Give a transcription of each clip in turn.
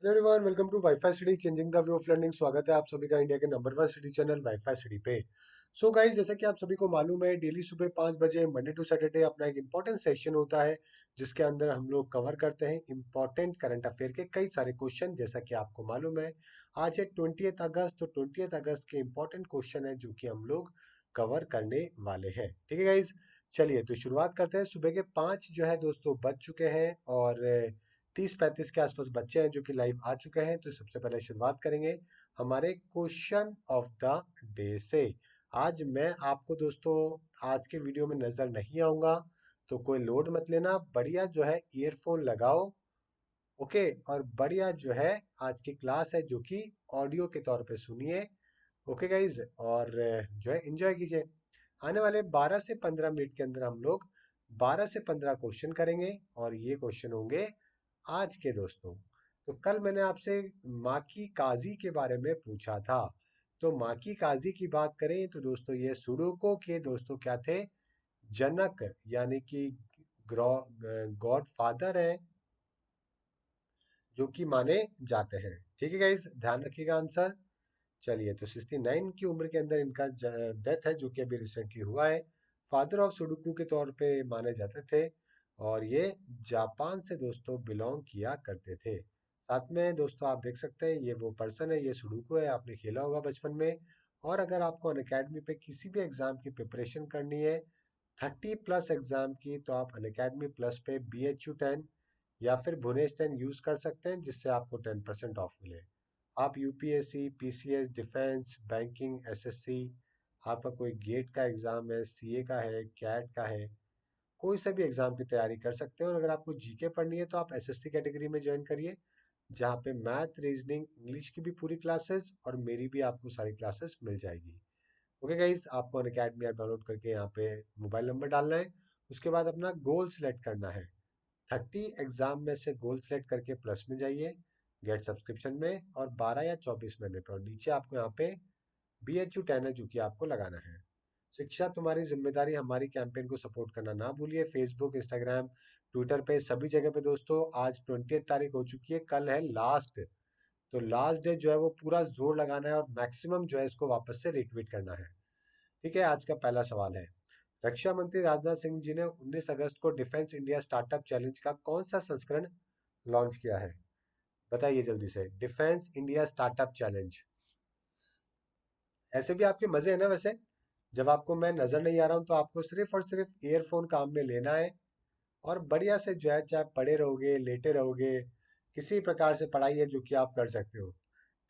Hello everyone, welcome to WiFi study changing the way of learning. स्वागत है आप सभी का इंडिया के number one study channel WiFi study पे। सो गाइस, जैसा कि आप सभी को मालूम है, डेली सुबह 5 बजे मंडे टू सैटरडे अपना एक इंपॉर्टेंट सेशन होता है, जिसके अंदर हम लोग कवर करते हैं इंपॉर्टेंट करंट अफेयर के कई सारे क्वेश्चन। जैसा कि आपको मालूम है, आज है 20 अगस्त, तो 20 अगस्त के इंपॉर्टेंट क्वेश्चन है जो कि हम लोग कवर करने वाले हैं। ठीक है गाइज, चलिए तो शुरुआत करते हैं। सुबह के 5 जो है दोस्तों बज चुके हैं और 30-35 के आसपास बच्चे हैं जो कि लाइव आ चुके हैं। तो सबसे पहले शुरुआत करेंगे हमारे क्वेश्चन ऑफ द डे से। आज मैं आपको दोस्तों आज के वीडियो में नजर नहीं आऊंगा, तो कोई लोड मत लेना। बढ़िया जो है ईयरफोन लगाओ, ओके, और बढ़िया जो है आज की क्लास है जो कि ऑडियो के तौर पे सुनिए। ओके गाइज, और जो है एंजॉय कीजिए। आने वाले 12 से 15 मिनट के अंदर हम लोग 12 से 15 क्वेश्चन करेंगे, और ये क्वेश्चन होंगे आज के दोस्तों। तो कल मैंने आपसे माकी काजी के बारे में पूछा था। तो माकी काजी की बात करें तो दोस्तों ये सुडोको के दोस्तों क्या थे, जनक, यानी कि गॉड फादर है जो कि माने जाते हैं। ठीक है गाइस, ध्यान रखिएगा आंसर। चलिए, तो 69 की उम्र के अंदर इनका डेथ है जो कि अभी रिसेंटली हुआ है। फादर ऑफ सुडोकू के तौर पे माने जाते थे, और ये जापान से दोस्तों बिलोंग किया करते थे। साथ में दोस्तों आप देख सकते हैं ये वो पर्सन है, ये सुडोकू है, आपने खेला होगा बचपन में। और अगर आपको अनअकैडमी पे किसी भी एग्जाम की प्रिपरेशन करनी है, 30+ एग्जाम की, तो आप अनअकैडमी प्लस पे BHU 10 या फिर भुनेश 10 यूज कर सकते हैं, जिससे आपको 10% ऑफ मिले। आप UPSC, PCS, defence, banking, SSC, आपका कोई गेट का एग्जाम है, सीए का है, कैट का है, कोई सा भी एग्जाम की तैयारी कर सकते हो। और अगर आपको जीके पढ़नी है तो आप एसएससी कैटेगरी में ज्वाइन करिए, जहाँ पे मैथ, रीजनिंग, इंग्लिश की भी पूरी क्लासेस और मेरी भी आपको सारी क्लासेस मिल जाएगी। ओके गाइज, आपको अनअकैडमी ऐप डाउनलोड करके यहाँ पे मोबाइल नंबर डालना है। उसके बाद अपना गोल सेलेक्ट करना है। 30 एग्जाम में से गोल सेलेक्ट करके प्लस में जाइए, गेट सब्सक्रिप्शन में, और 12 या 24 महीने पे, और नीचे आपको यहाँ पे BHU 10 है जो कि आपको लगाना है। शिक्षा तुम्हारी जिम्मेदारी हमारी कैंपेन को सपोर्ट करना ना भूलिए। फेसबुक, इंस्टाग्राम, ट्विटर पे, सभी जगह पे दोस्तों। आज 20 तारीख हो चुकी है, कल है लास्ट। तो लास्ट डे जो है वो पूरा जोर लगाना है, और मैक्सिमम जो है इसको वापस से रिट्वीट करना है। ठीक है, आज का पहला सवाल है, रक्षा मंत्री राजनाथ सिंह जी ने 19 अगस्त को डिफेंस इंडिया स्टार्टअप चैलेंज का कौन सा संस्करण लॉन्च किया है? बताइए जल्दी से, डिफेंस इंडिया स्टार्टअप चैलेंज। ऐसे भी आपके मजे हैं ना वैसे। जब आपको मैं नजर नहीं आ रहा हूं तो आपको सिर्फ और सिर्फ ईयरफोन काम में लेना है, और बढ़िया से जो है, चाहे पढ़े रहोगे, लेटे रहोगे, किसी प्रकार से पढ़ाई है जो कि आप कर सकते हो।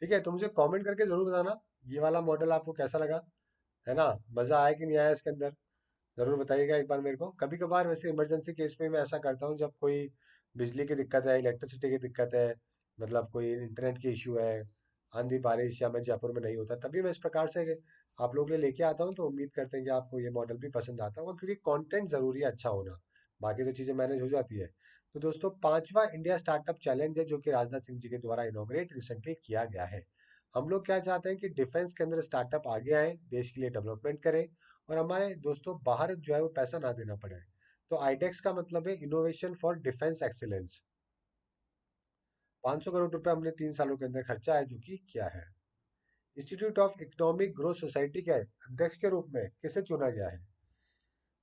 ठीक है, तो मुझे कमेंट करके जरूर बताना ये वाला मॉडल आपको कैसा लगा, है ना? मजा आया कि नहीं आया इसके अंदर? जरूर बताइएगा एक बार मेरे को। कभी कभार वैसे इमरजेंसी केस में मैं ऐसा करता हूँ, जब कोई बिजली की दिक्कत है, इलेक्ट्रिसिटी की दिक्कत है, मतलब कोई इंटरनेट की इशू है, आंधी बारिश, या मैं जयपुर में नहीं होता, तभी मैं इस प्रकार से आप लोग के लिए लेके आता हूँ। तो उम्मीद करते हैं कि आपको ये मॉडल भी पसंद आता होगा, क्योंकि कंटेंट जरूरी है अच्छा होना, बाकी तो चीजें मैनेज हो जाती है। तो दोस्तों, पांचवा इंडिया स्टार्टअप चैलेंज है जो कि राजनाथ सिंह जी के द्वारा इनॉग्रेट रिसेंटली किया गया है। हम लोग क्या चाहते हैं कि डिफेंस के अंदर स्टार्टअप आगे आए, देश के लिए डेवलपमेंट करें, और हमारे दोस्तों बाहर जो है वो पैसा ना देना पड़े। तो आईडेक्स का मतलब है innovation for defence excellence. 500 crore रुपए हमने 3 सालों के अंदर खर्चा है जो कि किया है। Institute of economic growth society के अध्यक्ष के रूप में किसे चुना गया है?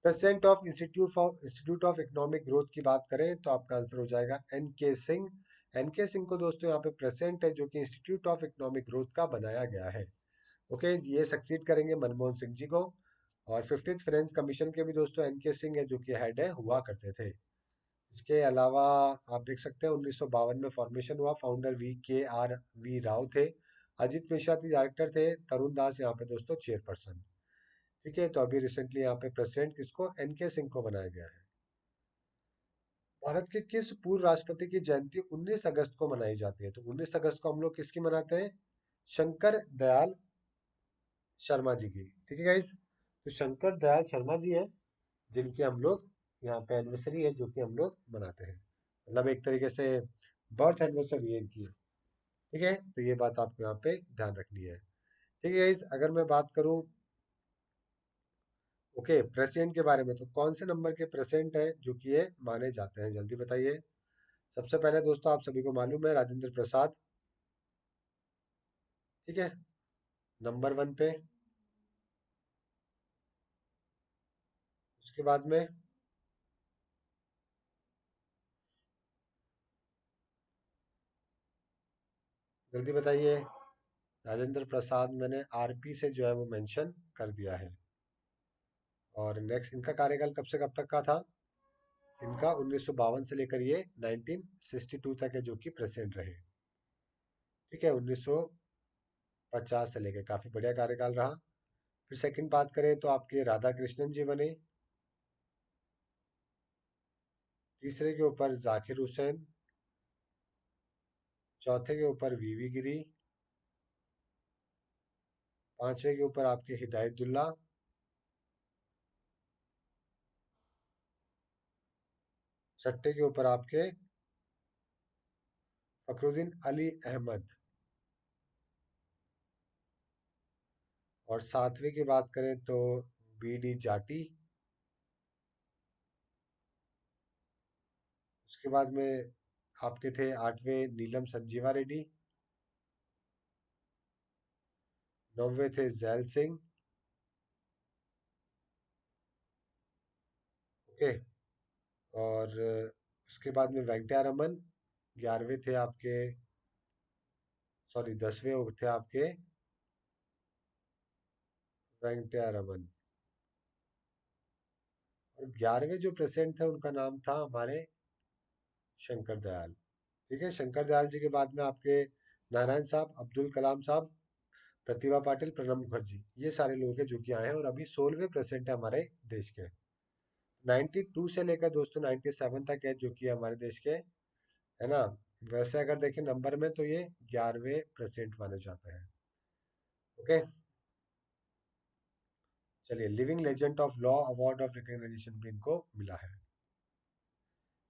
President of institute of economic growth की बात करें तो आपका आंसर हो जाएगा NK सिंह। NK सिंह को दोस्तों यहाँ पे प्रेसिडेंट है जो कि इंस्टीट्यूट ऑफ इकोनॉमिक ग्रोथ का बनाया गया है। ओके, ये सक्सीड करेंगे मनमोहन सिंह जी को। और 50th फाइनेंस कमीशन के भी दोस्तों NK सिंह है जो कि हेड है हुआ करते थे। इसके अलावा आप देख सकते हैं 1952 में फॉर्मेशन हुआ, फाउंडर VKR V राव थे। अजीत मिश्रा जी डायरेक्टर थे, तरुण दास यहाँ पे दोस्तों चेयरपर्सन। ठीक है, तो अभी रिसेंटली यहाँ पे प्रेसिडेंट किसको, NK सिंह को बनाया गया है। भारत के किस पूर्व राष्ट्रपति की जयंती 19 अगस्त को मनाई जाती है? तो 19 अगस्त को हम लोग किसकी मनाते हैं? शंकर दयाल शर्मा जी की। ठीक है गाइस, तो शंकर दयाल शर्मा जी है जिनकी हम लोग यहाँ पे एनिवर्सरी है जो कि हम लोग मनाते हैं, मतलब एक तरीके से बर्थ एनिवर्सरी है इनकी। ठीक है, तो ये बात आपको यहाँ पे ध्यान रखनी है। ठीक है गाइस, अगर मैं बात करूं ओके प्रेसिडेंट के बारे में, तो कौन से नंबर के प्रेसिडेंट है जो कि ये माने जाते हैं, जल्दी बताइए। सबसे पहले दोस्तों आप सभी को मालूम है राजेंद्र प्रसाद, ठीक है, नंबर वन पे। उसके बाद में जल्दी बताइए। राजेंद्र प्रसाद मैंने आरपी से जो है वो मेंशन कर दिया है। और नेक्स्ट इनका कार्यकाल कब से कब तक का था? इनका 1952 से लेकर ये 1962 तक है, जो कि प्रेसिडेंट रहे। ठीक है, 1950 से लेकर काफी बढ़िया कार्यकाल रहा। फिर सेकंड बात करें तो आपके राधा कृष्णन जी बने। तीसरे के ऊपर जाकिर हुसैन। चौथे के ऊपर वीवी गिरी। पांचवे के ऊपर आपके हिदायतुल्ला। छठे के ऊपर आपके फखरुद्दीन अली अहमद। और सातवें की बात करें तो बी डी जाटी। उसके बाद में आपके थे आठवें नीलम संजीवा रेड्डी। नौवे थे जैल सिंह। ओके। और उसके बाद में वेंकटरमन। 11वें थे आपके, सॉरी 10वें थे आपके वेंकटरमन। और 11वें जो प्रेसिडेंट थे उनका नाम था हमारे शंकर दयाल। ठीक है, शंकर दयाल जी के बाद में आपके नारायण साहब, अब्दुल कलाम साहब, प्रतिभा पाटिल, प्रणब मुखर्जी, ये सारे लोग हैं जो कि आए हैं और अभी 16वें प्रेसिडेंट है हमारे देश के। 92 से लेकर दोस्तों 97 तक है जो कि हमारे देश के, है ना। वैसे अगर देखें नंबर में तो ये 11वें प्रेसिडेंट माने जाते हैं। ओके। चलिए, living legend of law award of recognisation भी इनको मिला है।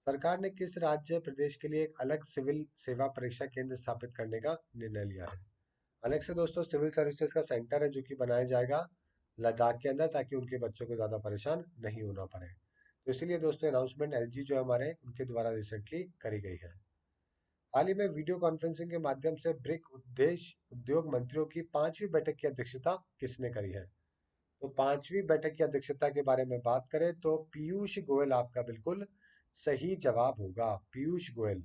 सरकार ने किस राज्य प्रदेश के लिए एक अलग सिविल सेवा परीक्षा केंद्र स्थापित करने का निर्णय लिया है? अलग से दोस्तों सिविल सर्विसेज का सेंटर है जो कि बनाया जाएगा लद्दाख के अंदर, ताकि उनके बच्चों को ज्यादा परेशान नहीं होना पड़े। तो इसीलिए दोस्तों अनाउंसमेंट एलजी जो है हमारे उनके द्वारा रिसेंटली करी गई है। हाल ही में वीडियो कॉन्फ्रेंसिंग के माध्यम से ब्रिक उद्योग मंत्रियों की पांचवी बैठक की अध्यक्षता किसने करी है? तो पांचवी बैठक की अध्यक्षता के बारे में बात करें तो पीयूष गोयल आपका बिल्कुल सही जवाब होगा, पीयूष गोयल।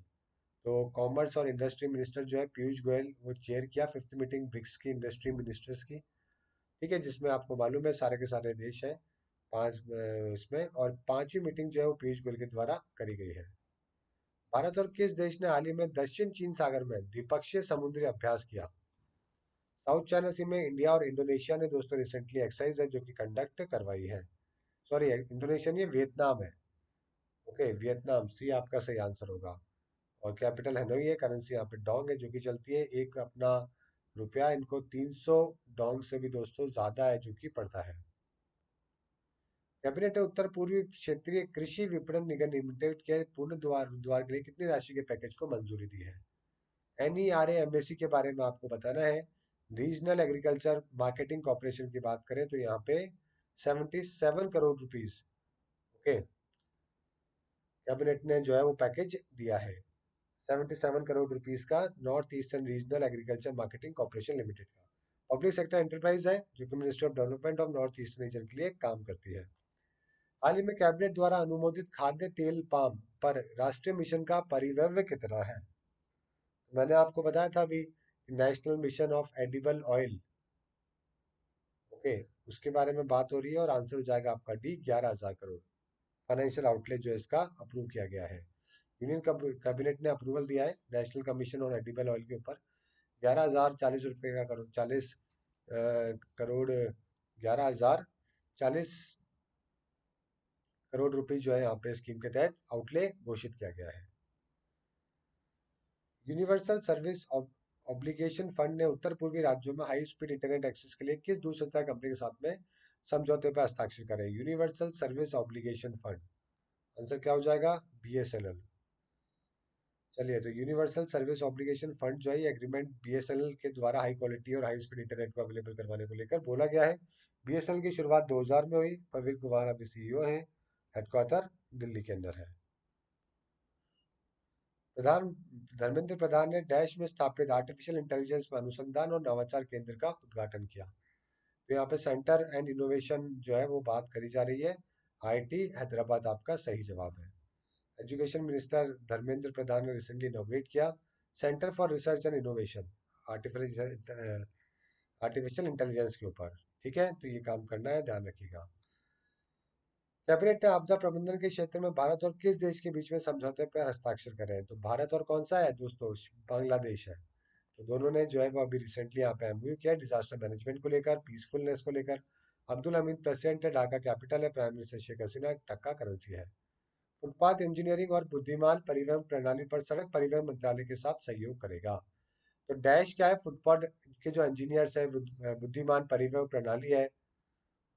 तो कॉमर्स और इंडस्ट्री मिनिस्टर जो है पीयूष गोयल, वो चेयर किया फिफ्थ मीटिंग ब्रिक्स की इंडस्ट्री मिनिस्टर्स की। ठीक है, जिसमें आपको मालूम है सारे के सारे देश हैं पांच इसमें, और पांचवी मीटिंग जो है वो पीयूष गोयल के द्वारा करी गई है। भारत और किस देश ने हाल ही में दक्षिण चीन सागर में द्विपक्षीय समुद्री अभ्यास किया? साउथ चाइना सी में इंडिया और इंडोनेशिया ने दोस्तों रिसेंटली एक्सरसाइज है जो कि कंडक्ट करवाई है। सॉरी, इंडोनेशिया नहीं, वियतनाम है। ओके, वियतनाम सी आपका सही आंसर होगा। और कैपिटल हनोई है, करेंसी यहाँ पे डोंग है जो कि चलती है। एक अपना रुपया इनको 300 डोंग से भी दोस्तों ज्यादा है जो कि पड़ता है। कैबिनेट ने उत्तर पूर्वी क्षेत्रीय कृषि विपणन निगम लिमिटेड के पूर्ण द्वार द्वार के लिए कितनी राशि के पैकेज को मंजूरी दी है? NERA-MSC के बारे में आपको बताना है। रीजनल एग्रीकल्चर मार्केटिंग कॉर्पोरेशन की बात करें तो यहाँ पे 77 करोड़ रुपीज, ओके, कैबिनेट ने जो है वो पैकेज दिया है। 77 करोड़ रुपीज का north eastern regional agriculture marketing corporation limited का पब्लिक सेक्टर एंटरप्राइज है जो कि ministry of development of north eastern region के लिए काम करती है। हाल ही में कैबिनेट द्वारा अनुमोदित खाद्य तेल पाम पर राष्ट्रीय मिशन का परिव्यय कितना है? मैंने आपको बताया था अभी, national mission of edible oil, okay, उसके बारे में बात हो रही है और आंसर हो जाएगा आपका डी, 11,000 करोड़। फाइनेंशियल आउटलेट जो है इसका अप्रूव किया गया है। यूनियन कैबिनेट ने अप्रूवल दिया है national commission on edible oil के ऊपर। 11,040 रुपये का करोड़ 40 करोड़, 11,040 करोड़ रुपए जो है यहाँ पे स्कीम के तहत आउटले घोषित किया गया है। यूनिवर्सल सर्विस ऑब्लिगेशन फंड ने उत्तर पूर्वी राज्यों में हाई स्पीड इंटरनेट एक्सेस के लिए किस दूरसंचार कंपनी के साथ में समझौते पर हस्ताक्षर करे? Universal service obligation fund, answer क्या हो जाएगा? BSNL। चलिए, तो यूनिवर्सल सर्विस ऑब्लिगेशन फंड जो है ये एग्रीमेंट BSNL के द्वारा हाई क्वालिटी और हाई स्पीड इंटरनेट को अवेलेबल करवाने को लेकर बोला गया है। BSNL की शुरुआत 2000 में हुई। प्रवीण कुमार अभी CEO हैं। हेडक्वार्टर दिल्ली के अंदर है। प्रधान धर्मेंद्र प्रधान ने डैश में स्थापित आर्टिफिशियल इंटेलिजेंस में अनुसंधान और नवाचार केंद्र का उद्घाटन किया। तो यहाँ पे सेंटर एंड इनोवेशन जो है वो बात करी जा रही है। आईआईटी हैदराबाद आपका सही जवाब है। एजुकेशन मिनिस्टर धर्मेंद्र प्रधान ने रिसेंटली इनोग्रेट किया centre for research and innovation artificial artificial intelligence के ऊपर। ठीक है, तो ये काम करना है, ध्यान रखिएगा। कैबिनेट ने आपदा प्रबंधन के क्षेत्र में भारत और किस देश के बीच में समझौते पर हस्ताक्षर करे हैं? तो भारत और कौन सा है दोस्तों? बांग्लादेश है। तो दोनों ने जो है वो अभी रिसेंटली यहाँ पे एमओयू किया डिजास्टर मैनेजमेंट को लेकर, पीसफुलनेस को लेकर। अब्दुल हमीद प्रेसिडेंट है, ढाका कैपिटल है, प्राइम मिनिस्टर शेख हसीना टक्का करेंसी है। फुटपाथ इंजीनियरिंग और बुद्धिमान परिवहन प्रणाली पर सड़क परिवहन मंत्रालय के साथ सहयोग करेगा। तो डैश क्या है? फुटपाथ के जो इंजीनियर्स है, बुद्धिमान परिवहन प्रणाली है,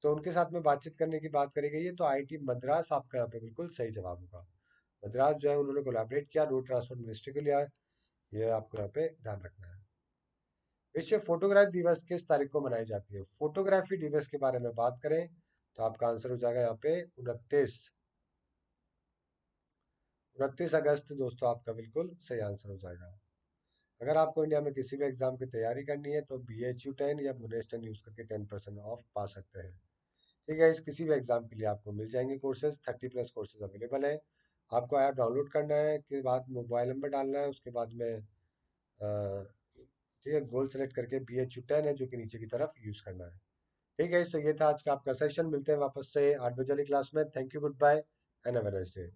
तो उनके साथ में बातचीत करने की बात करी गई है। तो आईआईटी मद्रास आपका यहाँ पे बिल्कुल सही जवाब होगा। मद्रास जो है उन्होंने कोलैबोरेट किया रोड ट्रांसपोर्ट मिनिस्ट्री को लिया। ये आपको यहाँ पे ध्यान रखना है। विश्व फोटोग्राफी दिवस किस तारीख को मनाई जाती है? फोटोग्राफी दिवस के बारे में बात करें तो आपका आंसर हो जाएगा यहाँ पे 29 अगस्त दोस्तों, आपका बिल्कुल सही आंसर हो जाएगा। अगर आपको इंडिया में किसी भी एग्जाम की तैयारी करनी है तो BHU 10 या बुनेस 10 यूज करके 10% ऑफ पा सकते हैं। ठीक है, इस किसी भी एग्जाम के लिए आपको मिल जाएंगे कोर्सेज, 30+ कोर्सेज अवेलेबल है। आपको ऐप डाउनलोड करना है, के बाद मोबाइल नंबर डालना है, उसके बाद में ठीक है गोल सेलेक्ट करके BHU 10 है जो कि नीचे की तरफ यूज करना है। ठीक है, तो ये था आज का आपका सेशन। मिलते हैं वापस से 8 बजे वाली क्लास में। Thank you, goodbye and have a nice day.